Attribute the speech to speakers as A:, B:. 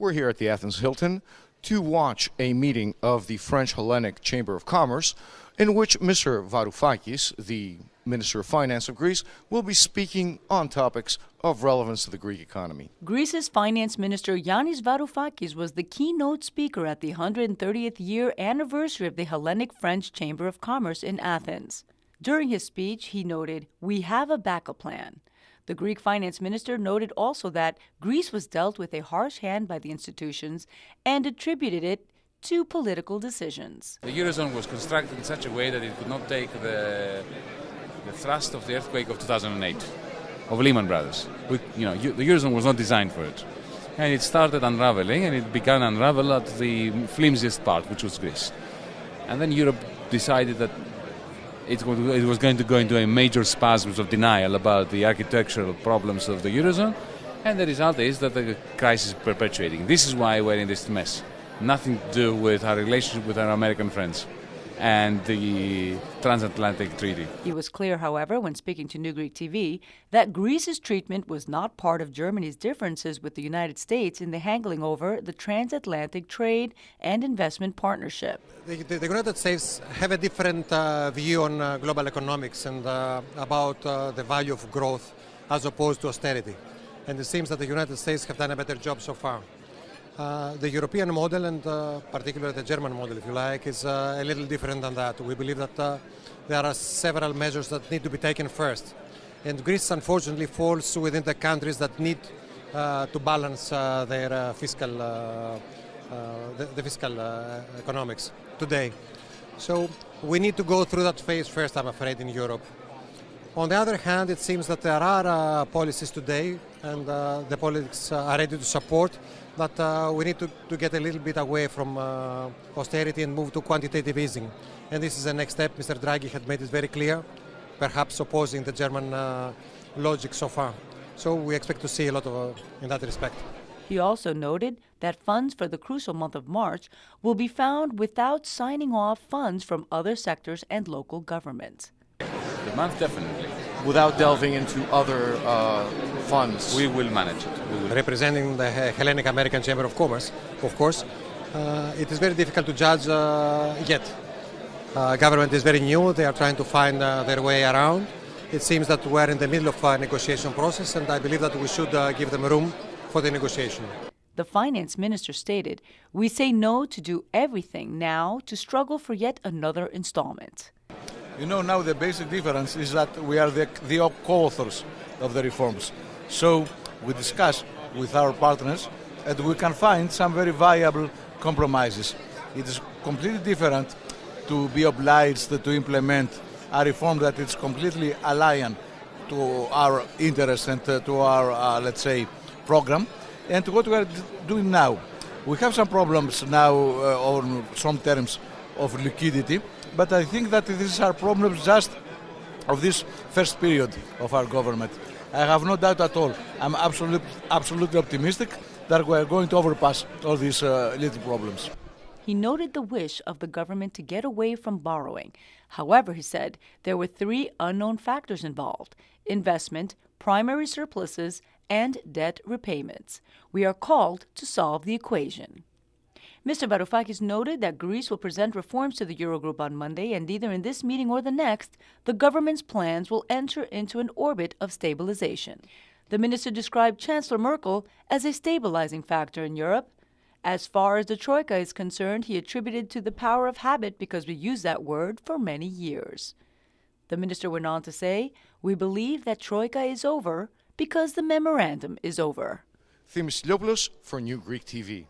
A: we're here at the Athens Hilton to watch a meeting of the French Hellenic Chamber of Commerce in which Mr. Varoufakis, the Minister of Finance of Greece, will be speaking on topics of relevance to the Greek economy.
B: Greece's Finance Minister Yanis Varoufakis was the keynote speaker at the 130th year anniversary of the Hellenic French Chamber of Commerce in Athens. During his speech, he noted, "We have a backup plan." The Greek finance minister noted also that Greece was dealt with a harsh hand by the institutions and attributed it to political decisions.
C: The Eurozone was constructed in such a way that it could not take the thrust of the earthquake of 2008, of Lehman Brothers. The Eurozone was not designed for it. And it started unraveling, and it began to unravel at the flimsiest part, which was Greece. And then Europe decided that it was going to go into a major spasms of denial about the architectural problems of the Eurozone, and the result is that the crisis is perpetuating. This is why we're in this mess. Nothing to do with our relationship with our American friends and the transatlantic treaty.
B: He was clear, however, when speaking to New Greek TV, that Greece's treatment was not part of Germany's differences with the United States in the haggling over the transatlantic trade and investment partnership.
D: The United States have a different view on global economics and about the value of growth as opposed to austerity. And it seems that the United States have done a better job so far. The European model, and particularly the German model, if you like, is a little different than that. We believe that there are several measures that need to be taken first. And Greece, unfortunately, falls within the countries that need to balance their fiscal economics today. So we need to go through that phase first, I'm afraid, in Europe. On the other hand, it seems that there are policies today, and the politics are ready to support, that we need to get a little bit away from austerity and move to quantitative easing. And this is the next step. Mr. Draghi had made it very clear, perhaps opposing the German logic so far. So we expect to see a lot in that respect.
B: He also noted that funds for the crucial month of March will be found without signing off funds from other sectors and local governments.
C: The month, definitely.
A: Without delving into other funds.
C: We will manage it.
D: Representing the Hellenic American Chamber of Commerce, of course, it is very difficult to judge yet. Government is very new. They are trying to find their way around. It seems that we're in the middle of a negotiation process, and I believe that we should give them room for the negotiation.
B: The finance minister stated, "We say no to do everything now to struggle for yet another installment."
E: You know, now the basic difference is that we are the co-authors of the reforms. So we discuss with our partners and we can find some very viable compromises. It is completely different to be obliged to implement a reform that is completely alien to our interests and to our, let's say, program. And what we are doing now, we have some problems now on some terms of liquidity, but I think that these are problems just of this first period of our government. I have no doubt at all. I'm absolutely optimistic that we are going to overpass all these little problems.
B: He noted the wish of the government to get away from borrowing. However, he said, there were three unknown factors involved: investment, primary surpluses, and debt repayments. We are called to solve the equation. Mr. Varoufakis noted that Greece will present reforms to the Eurogroup on Monday, and either in this meeting or the next, the government's plans will enter into an orbit of stabilization. The minister described Chancellor Merkel as a stabilizing factor in Europe. As far as the Troika is concerned, he attributed to the power of habit because we used that word for many years. The minister went on to say, "We believe that Troika is over because the memorandum is over."
A: Themis Lopoulos for New Greek TV.